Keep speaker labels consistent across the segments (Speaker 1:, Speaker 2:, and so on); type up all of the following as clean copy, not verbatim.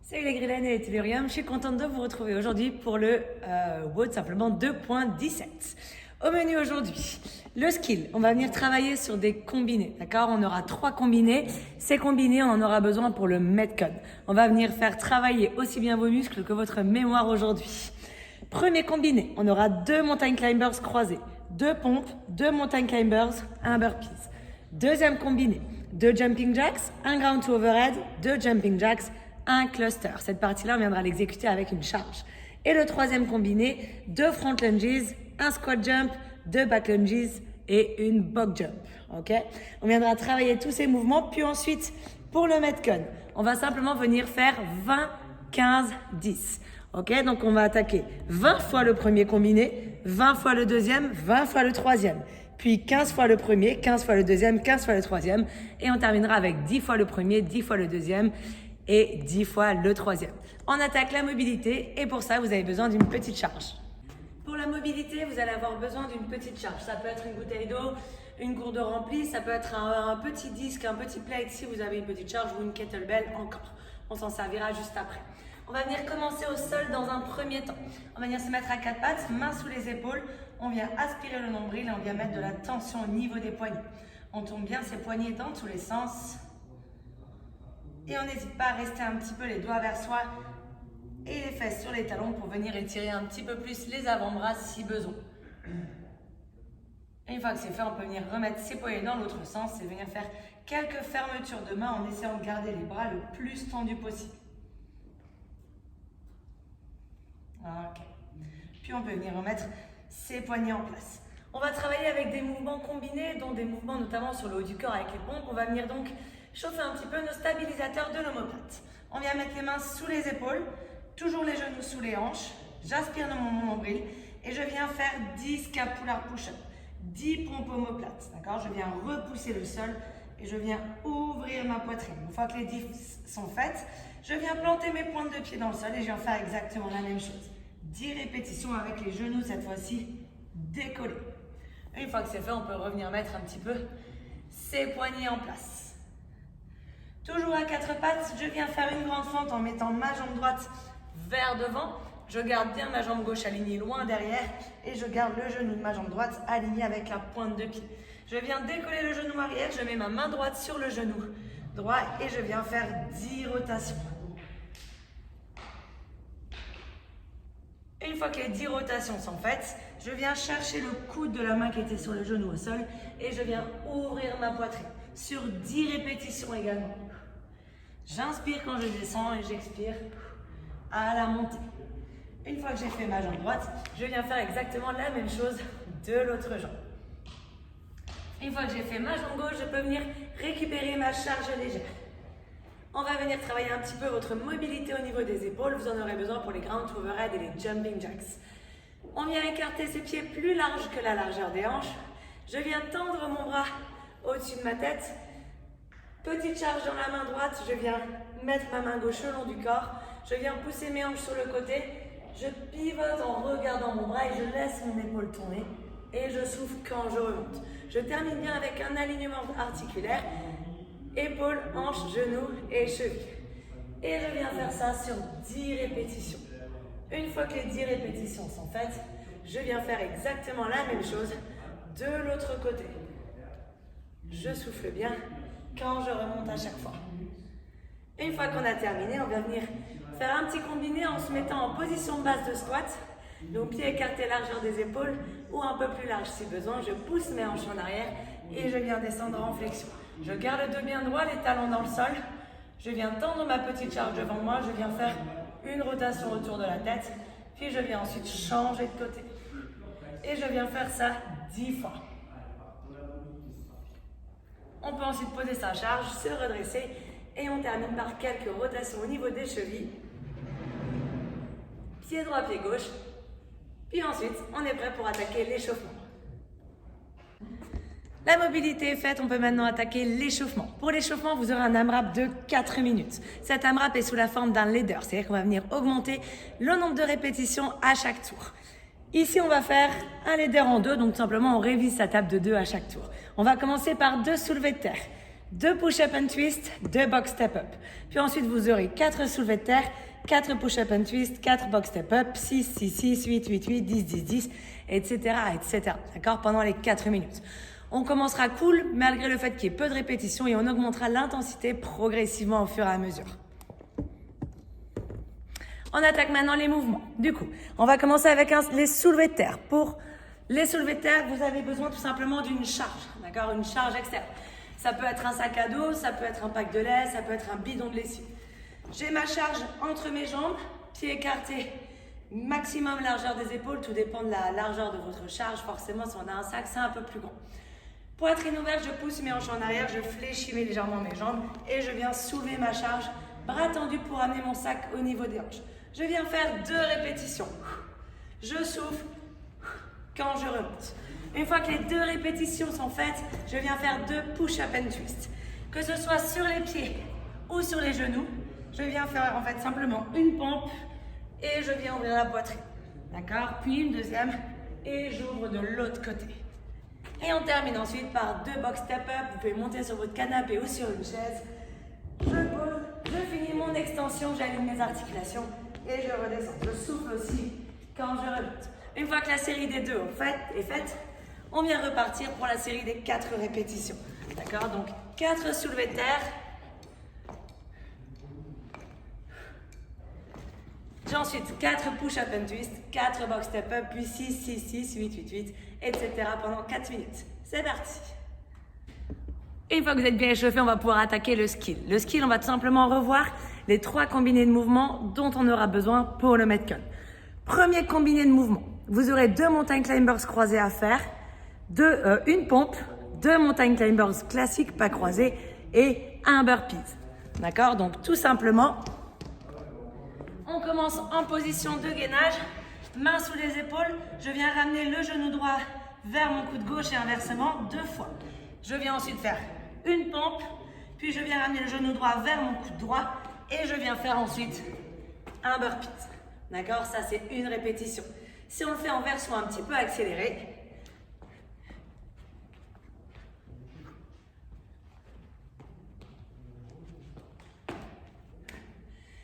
Speaker 1: Salut les Grillènes et les Tellurium, je suis contente de vous retrouver aujourd'hui pour le WOD simplement 2.17. Au menu aujourd'hui, le skill, on va venir travailler sur des combinés, d'accord? On aura 3 combinés, ces combinés on en aura besoin pour le Metcon. On va venir faire travailler aussi bien vos muscles que votre mémoire aujourd'hui. Premier combiné, on aura 2 mountain climbers croisés, 2 pompes, 2 mountain climbers, 1 burpees. Deuxième combiné, 2 jumping jacks, 1 ground to overhead, 2 jumping jacks, un cluster. Cette partie-là, on viendra l'exécuter avec une charge. Et le troisième combiné, 2 front lunges, un squat jump, 2 back lunges et une box jump. Ok? On viendra travailler tous ces mouvements. Puis ensuite, pour le Metcon, on va simplement venir faire 20, 15, 10. Ok? Donc, on va attaquer 20 fois le premier combiné, 20 fois le deuxième, 20 fois le troisième. Puis 15 fois le premier, 15 fois le deuxième, 15 fois le troisième. Et on terminera avec 10 fois le premier, 10 fois le deuxième et 10 fois le troisième. On attaque la mobilité et pour ça, vous avez besoin d'une petite charge. Pour la mobilité, vous allez avoir besoin d'une petite charge. Ça peut être une bouteille d'eau, une gourde remplie, ça peut être un petit disque, un petit plate si vous avez une petite charge ou une kettlebell encore. On s'en servira juste après. On va venir commencer au sol dans un premier temps. On va venir se mettre à 4 pattes, mains sous les épaules. On vient aspirer le nombril et on vient mettre de la tension au niveau des poignets. On tourne bien ses poignets dans tous les sens. Et on n'hésite pas à rester un petit peu les doigts vers soi et les fesses sur les talons pour venir étirer un petit peu plus les avant-bras si besoin. Et une fois que c'est fait, on peut venir remettre ses poignets dans l'autre sens et venir faire quelques fermetures de main en essayant de garder les bras le plus tendus possible. Ok. Puis on peut venir remettre ses poignets en place. On va travailler avec des mouvements combinés, dont des mouvements notamment sur le haut du corps avec les pompes. On va venir donc chauffer un petit peu nos stabilisateurs de l'omoplate. On vient mettre les mains sous les épaules, toujours les genoux sous les hanches. J'aspire dans mon nombril et je viens faire 10 scapular push-up, 10 pompes omoplates. D'accord? Je viens repousser le sol et je viens ouvrir ma poitrine. Une fois que les 10 sont faites, je viens planter mes pointes de pied dans le sol et je viens faire exactement la même chose. 10 répétitions avec les genoux cette fois-ci décollés. Une fois que c'est fait, on peut revenir mettre un petit peu ses poignets en place. Toujours à 4 pattes, je viens faire une grande fente en mettant ma jambe droite vers devant. Je garde bien ma jambe gauche alignée loin derrière et je garde le genou de ma jambe droite aligné avec la pointe de pied. Je viens décoller le genou arrière, je mets ma main droite sur le genou droit et je viens faire 10 rotations. Une fois que les 10 rotations sont faites, je viens chercher le coude de la main qui était sur le genou au sol et je viens ouvrir ma poitrine sur 10 répétitions également. J'inspire quand je descends et j'expire à la montée. Une fois que j'ai fait ma jambe droite, je viens faire exactement la même chose de l'autre jambe. Une fois que j'ai fait ma jambe gauche, je peux venir récupérer ma charge légère. On va venir travailler un petit peu votre mobilité au niveau des épaules. Vous en aurez besoin pour les ground to overhead et les jumping jacks. On vient écarter ses pieds plus larges que la largeur des hanches. Je viens tendre mon bras au-dessus de ma tête. Petite charge dans la main droite, je viens mettre ma main gauche le long du corps. Je viens pousser mes hanches sur le côté. Je pivote en regardant mon bras et je laisse mon épaule tourner. Et je souffle quand je remonte. Je termine bien avec un alignement articulaire. Épaules, hanches, genoux et chevilles. Et je viens faire ça sur 10 répétitions. Une fois que les 10 répétitions sont faites, je viens faire exactement la même chose de l'autre côté. Je souffle bien quand je remonte à chaque fois. Une fois qu'on a terminé, on va venir faire un petit combiné en se mettant en position basse de squat. Donc pieds écartés, largeur des épaules ou un peu plus large si besoin. Je pousse mes hanches en arrière et je viens descendre en flexion. Je garde le dos bien droit, les talons dans le sol. Je viens tendre ma petite charge devant moi. Je viens faire une rotation autour de la tête. Puis je viens ensuite changer de côté. Et je viens faire ça 10 fois. On peut ensuite poser sa charge, se redresser et on termine par quelques rotations au niveau des chevilles. Pied droit, pied gauche. Puis ensuite, on est prêt pour attaquer l'échauffement. La mobilité est faite, on peut maintenant attaquer l'échauffement. Pour l'échauffement, vous aurez un AMRAP de 4 minutes. Cet AMRAP est sous la forme d'un leader, c'est-à-dire qu'on va venir augmenter le nombre de répétitions à chaque tour. Ici, on va faire un leader en 2, donc tout simplement, on révise sa table de 2 à chaque tour. On va commencer par 2 soulevés de terre. 2 push-up and twist, 2 box step-up. Puis ensuite, vous aurez 4 soulevés de terre, 4 push-up and twist, 4 box step-up, 6, 6, 6, 8, 8, 8, 10, 10, 10, etc., etc. D'accord? Pendant les 4 minutes. On commencera cool, malgré le fait qu'il y ait peu de répétitions, et on augmentera l'intensité progressivement au fur et à mesure. On attaque maintenant les mouvements. Du coup, on va commencer avec les soulevés de terre. Pour les soulevés de terre, vous avez besoin tout simplement d'une charge, d'accord? Une charge externe. Ça peut être un sac à dos, ça peut être un pack de lait, ça peut être un bidon de lessive. J'ai ma charge entre mes jambes, pieds écartés, maximum largeur des épaules, tout dépend de la largeur de votre charge. Forcément, si on a un sac, c'est un peu plus grand. Poitrine ouverte, je pousse mes hanches en arrière, je fléchis légèrement mes jambes et je viens soulever ma charge, bras tendus pour amener mon sac au niveau des hanches. Je viens faire 2 répétitions. Je souffle quand je remonte. Une fois que les 2 répétitions sont faites, je viens faire 2 push-up and twist. Que ce soit sur les pieds ou sur les genoux, je viens faire en fait simplement une pompe et je viens ouvrir la poitrine. D'accord? Puis une deuxième et j'ouvre de l'autre côté. Et on termine ensuite par 2 box step-up. Vous pouvez monter sur votre canapé ou sur une chaise. Je pose, je finis mon extension, j'aligne mes articulations et je redescends. Je souffle aussi quand je remonte. Une fois que la série des 2 est faite, on vient repartir pour la série des 4 répétitions. D'accord? Donc 4 soulevés de terre. J'ai ensuite 4 push-up and twist, 4 box step-up, puis 6, 6, 6, 8, 8, 8, etc. pendant 4 minutes. C'est parti. Une fois que vous êtes bien échauffé, on va pouvoir attaquer le skill. Le skill, on va tout simplement revoir les 3 combinés de mouvements dont on aura besoin pour le Metcon. Premier combiné de mouvements. Vous aurez 2 mountain climbers croisés à faire, une pompe, 2 mountain climbers classiques pas croisés et un burpees. D'accord? Donc tout simplement, on commence en position de gainage, main sous les épaules. Je viens ramener le genou droit vers mon coude gauche et inversement 2 fois. Je viens ensuite faire une pompe, puis je viens ramener le genou droit vers mon coude droit et je viens faire ensuite un burpees. D'accord? Ça, c'est une répétition. Si on le fait en version un petit peu accélérée,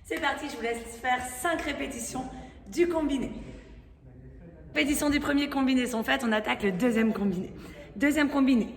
Speaker 1: c'est parti, je vous laisse faire 5 répétitions du combiné. Les répétitions du premier combiné sont faites, on attaque le deuxième combiné. Deuxième combiné,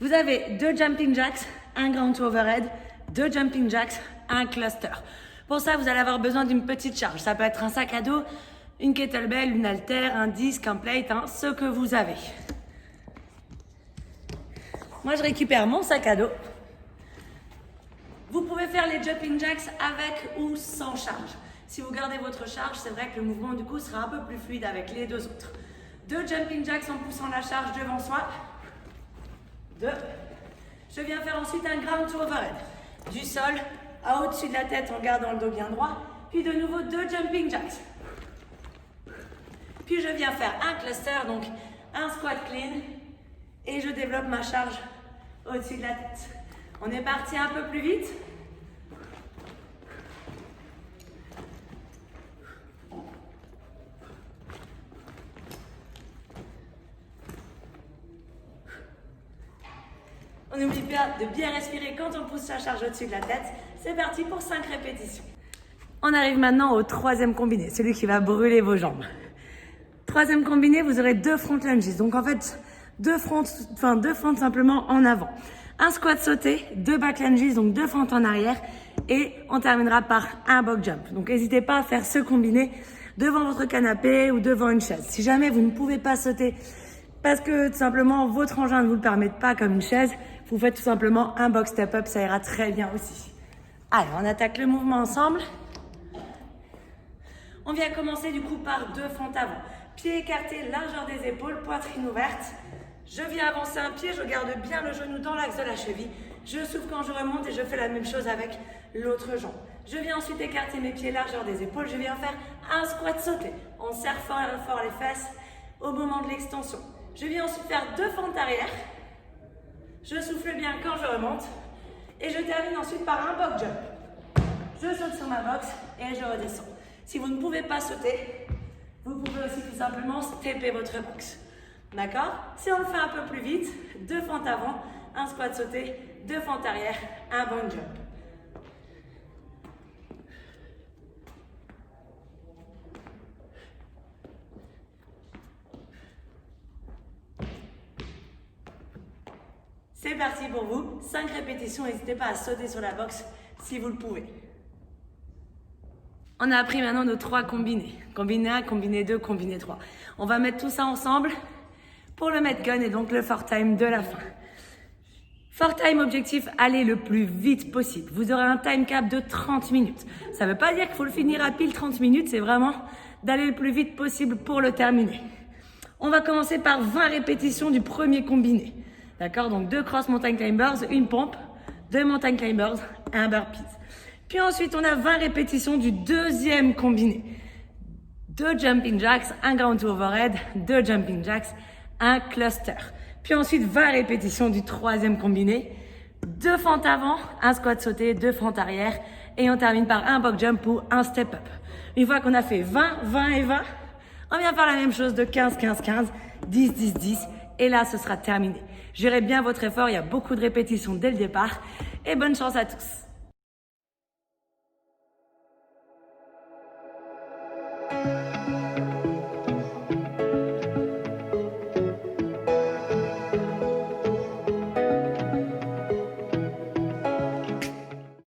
Speaker 1: vous avez 2 jumping jacks, un ground to overhead, 2 jumping jacks, un cluster. Pour ça, vous allez avoir besoin d'une petite charge. Ça peut être un sac à dos, une kettlebell, une haltère, un disque, un plate, ce que vous avez. Moi, je récupère mon sac à dos. Vous pouvez faire les jumping jacks avec ou sans charge. Si vous gardez votre charge, c'est vrai que le mouvement du coup sera un peu plus fluide avec les 2 autres. 2 jumping jacks en poussant la charge devant soi. 2. Je viens faire ensuite un ground to overhead. Du sol à au-dessus de la tête en gardant le dos bien droit. Puis de nouveau 2 jumping jacks. Puis je viens faire un cluster, donc un squat clean. Et je développe ma charge au-dessus de la tête. On est parti un peu plus vite. On n'oublie pas de bien respirer quand on pousse sa charge au-dessus de la tête. C'est parti pour 5 répétitions. On arrive maintenant au 3e combiné, celui qui va brûler vos jambes. 3e combiné, vous aurez 2 front lunges. Donc en fait, 2 fentes simplement en avant. Un squat sauté, 2 back lunges, donc 2 fentes en arrière. Et on terminera par un box jump. Donc n'hésitez pas à faire ce combiné devant votre canapé ou devant une chaise. Si jamais vous ne pouvez pas sauter parce que tout simplement votre engin ne vous le permet pas comme une chaise, vous faites tout simplement un box step up, ça ira très bien aussi. Allez, on attaque le mouvement ensemble. On vient commencer du coup par 2 fentes avant. Pieds écartés, largeur des épaules, poitrine ouverte. Je viens avancer un pied, je garde bien le genou dans l'axe de la cheville. Je souffle quand je remonte et je fais la même chose avec l'autre jambe. Je viens ensuite écarter mes pieds, largeur des épaules. Je viens faire un squat sauté. On serre fort les fesses au moment de l'extension. Je viens ensuite faire 2 fentes arrière. Je souffle bien quand je remonte. Et je termine ensuite par un box jump. Je saute sur ma box et je redescends. Si vous ne pouvez pas sauter, vous pouvez aussi tout simplement stepper votre box. D'accord? Si on le fait un peu plus vite, 2 fentes avant, un squat sauté, 2 fentes arrière, un bon jump. C'est parti pour vous, 5 répétitions, n'hésitez pas à sauter sur la box si vous le pouvez. On a appris maintenant nos 3 combinés. Combiné 1, combiné 2, combiné 3. On va mettre tout ça ensemble pour le Metcon et donc le 4 time de la fin. 4 time objectif, aller le plus vite possible. Vous aurez un time cap de 30 minutes. Ça ne veut pas dire qu'il faut le finir à pile 30 minutes, c'est vraiment d'aller le plus vite possible pour le terminer. On va commencer par 20 répétitions du premier combiné. D'accord? Donc 2 cross mountain climbers, une pompe, 2 mountain climbers, un burpees. Puis ensuite, on a 20 répétitions du deuxième combiné. 2 jumping jacks, un ground to overhead, 2 jumping jacks, un cluster. Puis ensuite, 20 répétitions du troisième combiné. 2 fentes avant, un squat sauté, 2 fentes arrière. Et on termine par un box jump ou un step up. Une fois qu'on a fait 20, 20 et 20, on vient faire la même chose de 15, 15, 15, 10, 10, 10. Et là, ce sera terminé. Gérez bien votre effort, il y a beaucoup de répétitions dès le départ. Et bonne chance à tous.